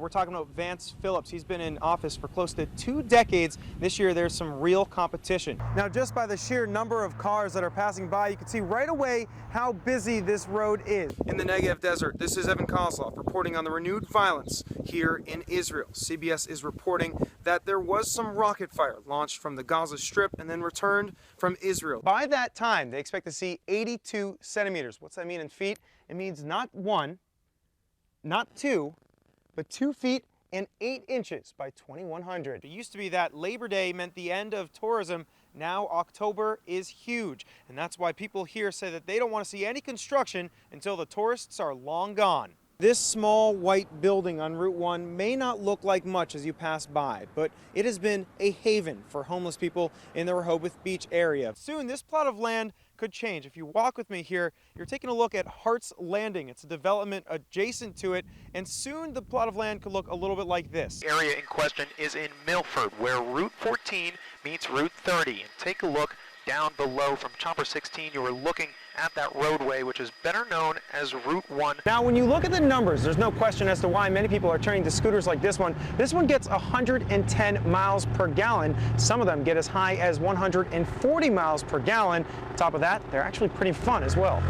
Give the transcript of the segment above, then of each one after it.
We're talking about Vance Phillips. He's been in office for close to 2 decades. This year there's some real competition. Now, just by the sheer number of cars that are passing by, you can see right away how busy this road is. In the Negev Desert, this is Evan Koslof reporting on the renewed violence here in Israel. CBS is reporting that there was some rocket fire launched from the Gaza Strip and then returned from Israel. By that time, they expect to see 82 centimeters. What's that mean in feet? It means not 1, not 2, but 2 feet and 8 inches by 2100. It used to be that Labor Day meant the end of tourism. Now October is huge, and that's why people here say that they don't want to see any construction until the tourists are long gone. This small white building on Route 1 may not look like much as you pass by, but it has been a haven for homeless people in the Rehoboth Beach area. Soon this plot of land could change. If you walk with me here, you're taking a look at Hart's Landing. It's a development adjacent to it, and soon the plot of land could look a little bit like this. The area in question is in Milford, where Route 14 meets Route 30. And take a look down below from Chopper 16. You are looking at that roadway, which is better known as Route 1. Now, when you look at the numbers, there's no question as to why many people are turning to scooters like this one. This one gets 110 miles per gallon. Some of them get as high as 140 miles per gallon. On top of that, they're actually pretty fun as well.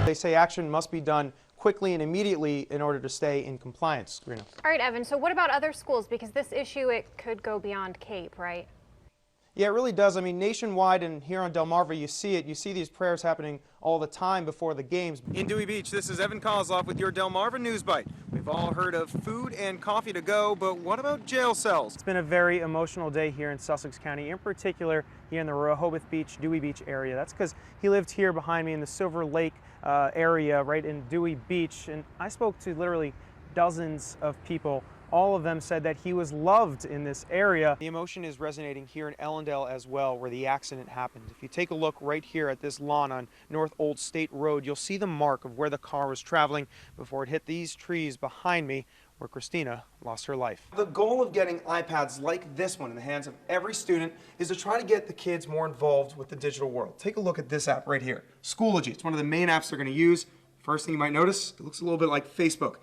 They say action must be done quickly and immediately in order to stay in compliance. Rena. All right, Evan, so what about other schools? Because this issue, it could go beyond Cape, right? Yeah, it really does. I mean, nationwide and here on Delmarva, you see it. You see these prayers happening all the time before the games. In Dewey Beach, this is Evan Koslof with your Delmarva News Bite. We've all heard of food and coffee to go, but what about jail cells? It's been a very emotional day here in Sussex County, in particular here in the Rehoboth Beach, Dewey Beach area. That's because he lived here behind me in the Silver Lake area, right in Dewey Beach, and I spoke to literally dozens of people. All of them said that he was loved in this area. The emotion is resonating here in Ellendale as well, where the accident happened. If you take a look right here at this lawn on North Old State Road, you'll see the mark of where the car was traveling before it hit these trees behind me, where Christina lost her life. The goal of getting iPads like this one in the hands of every student is to try to get the kids more involved with the digital world. Take a look at this app right here, Schoology. It's one of the main apps they're going to use. First thing you might notice, it looks a little bit like Facebook.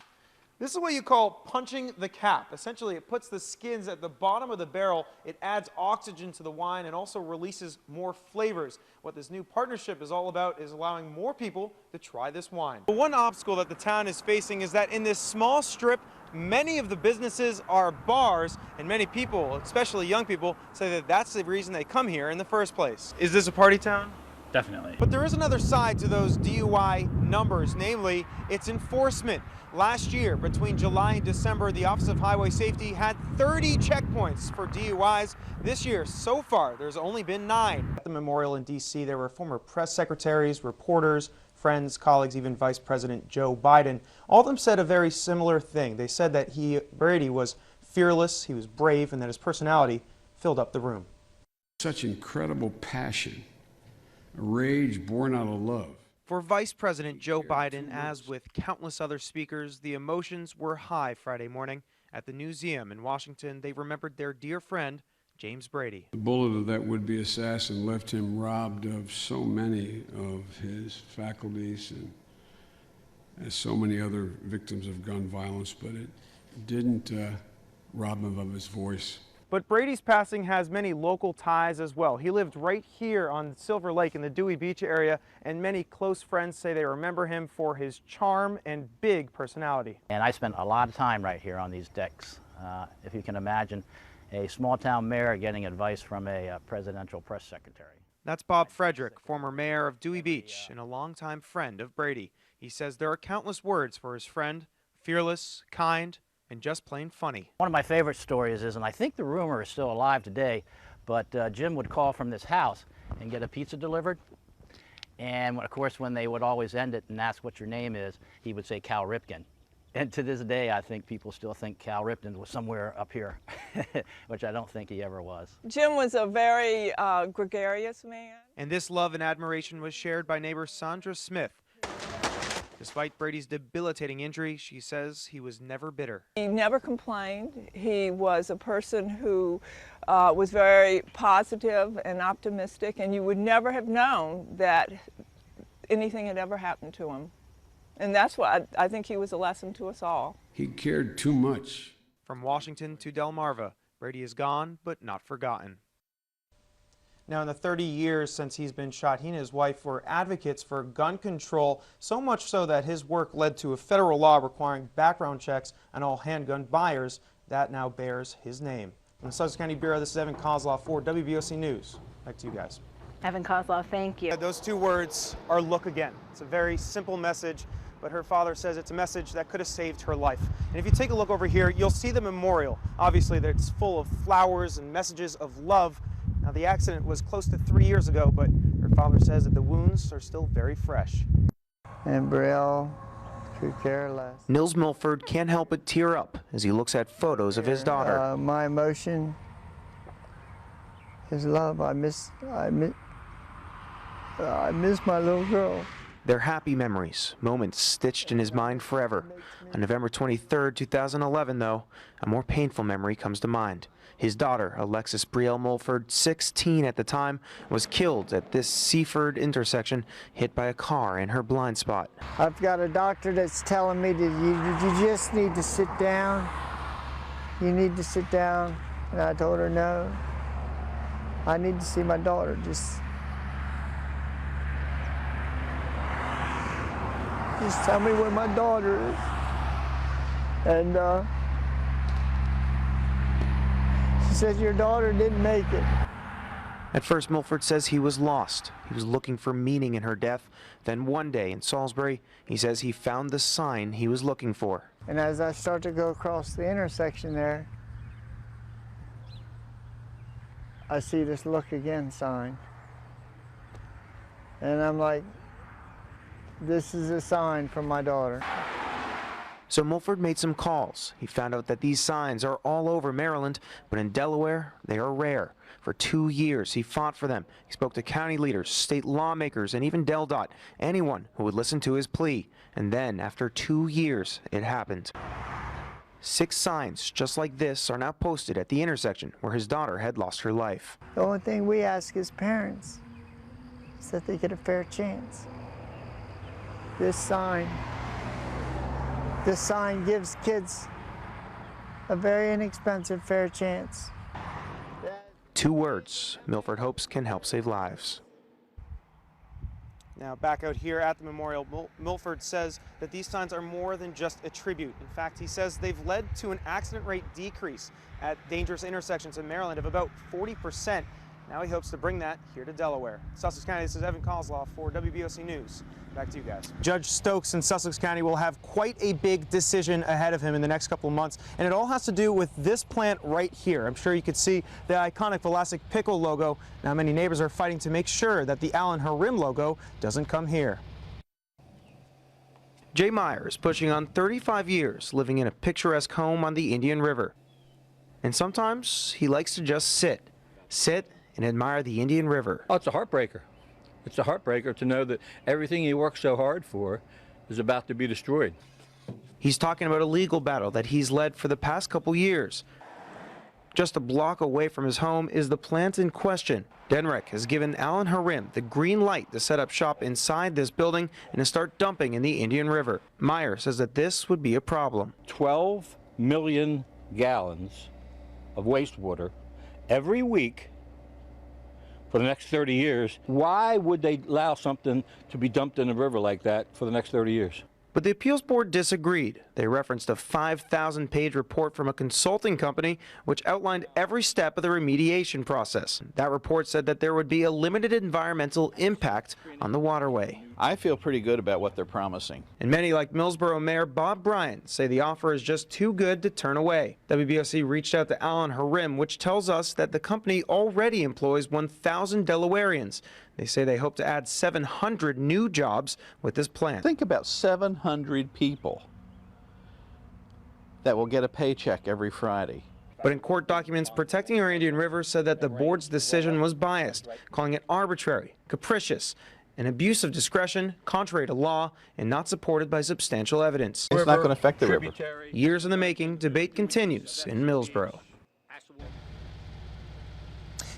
This is what you call punching the cap. Essentially, it puts the skins at the bottom of the barrel, it adds oxygen to the wine, and also releases more flavors. What this new partnership is all about is allowing more people to try this wine. But one obstacle that the town is facing is that in this small strip, many of the businesses are bars, and many people, especially young people, say that that's the reason they come here in the first place. Is this a party town? Definitely. But there is another side to those DUI numbers, namely its enforcement. Last year, between July and December, the Office of Highway Safety had 30 checkpoints for DUIs. This year, so far, there's only been 9. At the memorial in D.C., there were former press secretaries, reporters, friends, colleagues, even Vice President Joe Biden. All of them said a very similar thing. They said that Brady was fearless, he was brave, and that his personality filled up the room. Such incredible passion. A rage born out of love. For Vice President Joe Biden, as with countless other speakers, the emotions were high Friday morning. At the museum in Washington, they remembered their dear friend, James Brady. The bullet of that would-be assassin left him robbed of so many of his faculties and as so many other victims of gun violence, but it didn't rob him of his voice. But Brady's passing has many local ties as well. He lived right here on Silver Lake in the Dewey Beach area, and many close friends say they remember him for his charm and big personality. And I spent a lot of time right here on these decks. If you can imagine a small-town mayor getting advice from a presidential press secretary. That's Bob Frederick, former mayor of Dewey Beach and a longtime friend of Brady. He says there are countless words for his friend: fearless, kind, and just plain funny. One of my favorite stories is, and I think the rumor is still alive today, but Jim would call from this house and get a pizza delivered. And of course, when they would always end it and ask what your name is, he would say Cal Ripken. And to this day, I think people still think Cal Ripken was somewhere up here, which I don't think he ever was. Jim was a very gregarious man. And this love and admiration was shared by neighbor Sandra Smith. Despite Brady's debilitating injury, she says he was never bitter. He never complained. He was a person who was very positive and optimistic, and you would never have known that anything had ever happened to him. And that's what I think he was a lesson to us all. He cared too much From Washington to Delmarva, Brady is gone but not forgotten. Now, in the 30 years since he's been shot, he and his wife were advocates for gun control, so much so that his work led to a federal law requiring background checks on all handgun buyers. That now bears his name. From the Sussex County Bureau, this is Evan Koslof for WBOC News. Back to you guys. Evan Koslof, thank you. Those two words are look again. It's a very simple message, but her father says it's a message that could have saved her life. And if you take a look over here, you'll see the memorial. Obviously, it's full of flowers and messages of love. Now, the accident was close to 3 years ago, but her father says that the wounds are still very fresh. And Brielle could care less. Nils Milford can't help but tear up as he looks at photos of his daughter. My emotion is love. I miss my little girl. They're happy memories, moments stitched in his mind forever. On November 23, 2011, though, a more painful memory comes to mind. His daughter, Alexis Brielle Mulford, 16 at the time, was killed at this Seaford intersection, hit by a car in her blind spot. I've got a doctor that's telling me that you just need to sit down. You need to sit down. And I told her, no, I need to see my daughter. Just tell me where my daughter is. And she said, your daughter didn't make it. At first, Milford says he was lost. He was looking for meaning in her death. Then one day in Salisbury, he says he found the sign he was looking for. And as I start to go across the intersection there, I see this look again sign. And I'm like, this is a sign from my daughter. So Milford made some calls. He found out that these signs are all over Maryland, but in Delaware, they are rare. For 2 years, he fought for them. He spoke to county leaders, state lawmakers, and even DelDOT, anyone who would listen to his plea. And then, after 2 years, it happened. 6 signs just like this are now posted at the intersection where his daughter had lost her life. The only thing we ask as parents is that they get a fair chance. This sign gives kids a very inexpensive fair chance. 2 words Milford hopes can help save lives. Now, back out here at the memorial, Milford says that these signs are more than just a tribute. In fact, he says they've led to an accident rate decrease at dangerous intersections in Maryland of about 40%. Now he hopes to bring that here to Delaware. Sussex County, this is Evan Koslof for WBOC News. Back to you guys. Judge Stokes in Sussex County will have quite a big decision ahead of him in the next couple of months, and it all has to do with this plant right here. I'm sure you could see the iconic Vlasic Pickle logo. Now many neighbors are fighting to make sure that the Allen Harim logo doesn't come here. Jay Meyer is pushing on 35 years living in a picturesque home on the Indian River. And sometimes he likes to just sit and admire the Indian River. Oh, it's a heartbreaker. It's a heartbreaker to know that everything he worked so hard for is about to be destroyed. He's talking about a legal battle that he's led for the past couple years. Just a block away from his home is the plant in question. Denrek has given Allen Harim the green light to set up shop inside this building and to start dumping in the Indian River. Meyer says that this would be a problem. 12 million gallons of wastewater every week for the next 30 years. Why would they allow something to be dumped in a river like that for the next 30 years? But the appeals board disagreed. They referenced a 5,000-page report from a consulting company which outlined every step of the remediation process. That report said that there would be a limited environmental impact on the waterway. I feel pretty good about what they're promising. And many, like Millsboro Mayor Bob Bryant, say the offer is just too good to turn away. WBOC reached out to Allen Harim, which tells us that the company already employs 1,000 Delawareans. They say they hope to add 700 new jobs with this plant. Think about 700 people that will get a paycheck every Friday. But in court documents, protecting our Indian River said that the board's decision was biased, calling it arbitrary, capricious, an abuse of discretion, contrary to law, and not supported by substantial evidence. It's not going to affect the river. Years in the making, debate continues in Millsboro.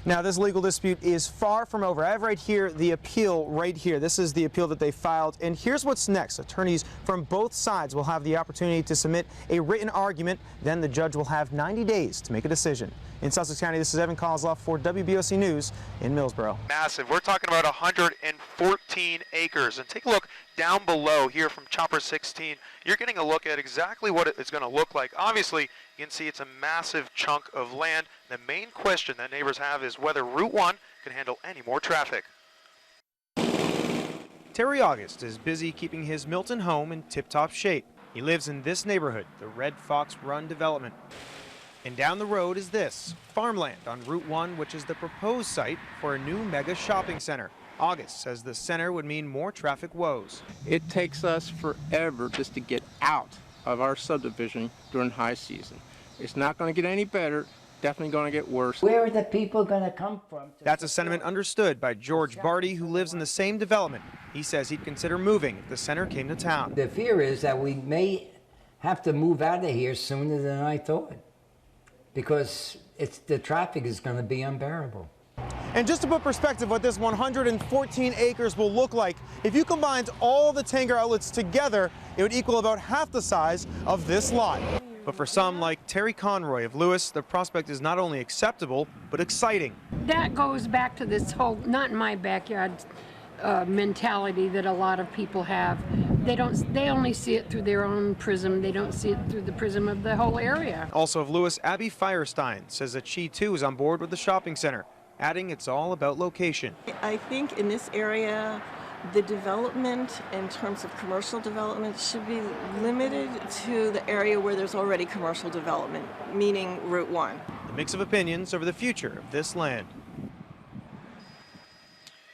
Now, this legal dispute is far from over. I have right here the appeal right here. This is the appeal that they filed. And here's what's next. Attorneys from both sides will have the opportunity to submit a written argument. Then the judge will have 90 days to make a decision. In Sussex County, this is Evan Koslof for WBOC News in Millsboro. Massive. We're talking about 114 acres. And take a look down below here from Chopper 16. You're getting a look at exactly what it's going to look like. Obviously, you can see it's a massive chunk of land. The main question that neighbors have is whether Route 1 can handle any more traffic. Terry August is busy keeping his Milton home in tip-top shape. He lives in this neighborhood, the Red Fox Run development. And down the road is this, farmland on Route 1, which is the proposed site for a new mega shopping center. August says the center would mean more traffic woes. It takes us forever just to get out of our subdivision during high season. It's not going to get any better, definitely going to get worse. Where are the people going to come from? That's a sentiment understood by George Barty, who lives in the same development. He says he'd consider moving if the center came to town. The fear is that we may have to move out of here sooner than I thought, because the traffic is going to be unbearable. And just to put perspective what this 114 acres will look like, if you combined all the Tanger outlets together, it would equal about half the size of this lot. But for some, like Terry Conroy of Lewis, the prospect is not only acceptable, but exciting. That goes back to this whole, not in my backyard, mentality that a lot of people have. They only see it through their own prism. They don't see it through the prism of the whole area. Also of Lewis, Abby Firestein says that she too is on board with the shopping center, adding it's all about location. I think in this area, the development in terms of commercial development should be limited to the area where there's already commercial development, meaning Route 1. A mix of opinions over the future of this land.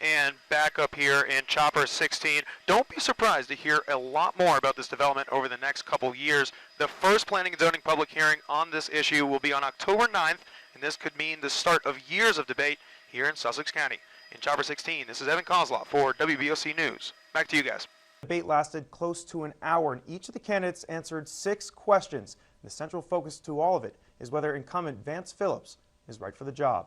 And back up here in Chopper 16, don't be surprised to hear a lot more about this development over the next couple years. The first planning and zoning public hearing on this issue will be on October 9th, and this could mean the start of years of debate here in Sussex County. In Chopper 16, this is Evan Koslof for WBOC News. Back to you guys. The debate lasted close to an hour, and each of the candidates answered 6 questions. The central focus to all of it is whether incumbent Vance Phillips is right for the job.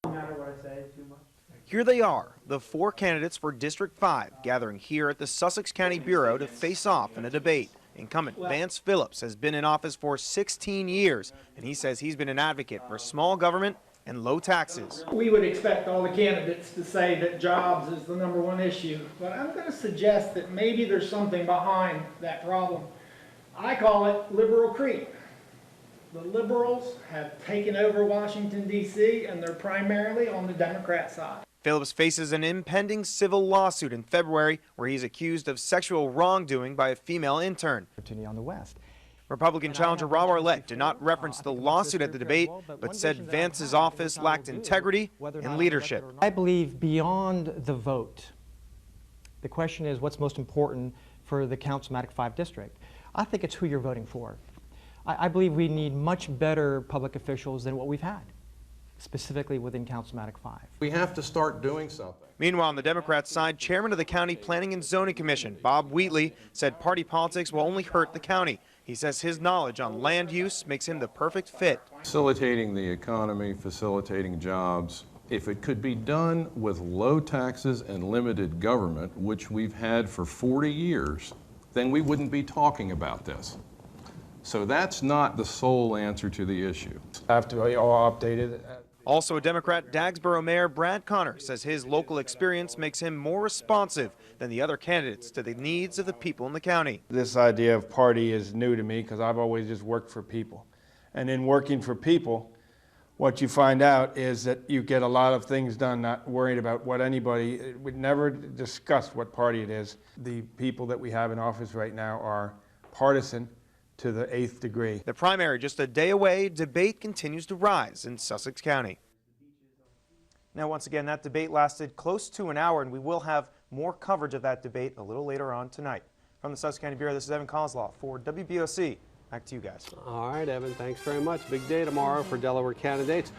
No matter what I say too much. Here they are, the 4 candidates for District 5, gathering here at the Sussex County Bureau to face off in a debate. Incumbent Vance Phillips has been in office for 16 years, and he says he's been an advocate for small government and low taxes. We would expect all the candidates to say that jobs is the #1 issue, but I'm going to suggest that maybe there's something behind that problem. I call it liberal creep. The liberals have taken over Washington, D.C., and they're primarily on the Democrat side. Phillips faces an impending civil lawsuit in February where he's accused of sexual wrongdoing by a female intern. On the West. Republican challenger Rob Arlett did not reference the lawsuit at the debate, but said Vance's office lacked integrity and leadership. I believe beyond the vote, the question is what's most important for the Councilmatic 5 district. I think it's who you're voting for. I believe we need much better public officials than what we've had, specifically within Councilmatic 5. We have to start doing something. Meanwhile, on the Democrat side, chairman of the County Planning and Zoning Commission, Bob Wheatley, said party politics will only hurt the county. He says his knowledge on land use makes him the perfect fit. Facilitating the economy, facilitating jobs, if it could be done with low taxes and limited government, which we've had for 40 years, then we wouldn't be talking about this. So that's not the sole answer to the issue. Have to be all updated. Also, a Democrat, Dagsboro Mayor Brad Connor says his local experience makes him more responsive than the other candidates to the needs of the people in the county. This idea of party is new to me because I've always just worked for people. And in working for people, what you find out is that you get a lot of things done, not worried about what anybody, we never discuss what party it is. The people that we have in office right now are partisan to the 8th degree. The primary just a day away, debate continues to rise in Sussex County. Now, once again, that debate lasted close to an hour, and we will have more coverage of that debate a little later on tonight. From the Sussex County Bureau, this is Evan Koslof for WBOC. Back to you guys. All right, Evan, thanks very much. Big day tomorrow for Delaware candidates.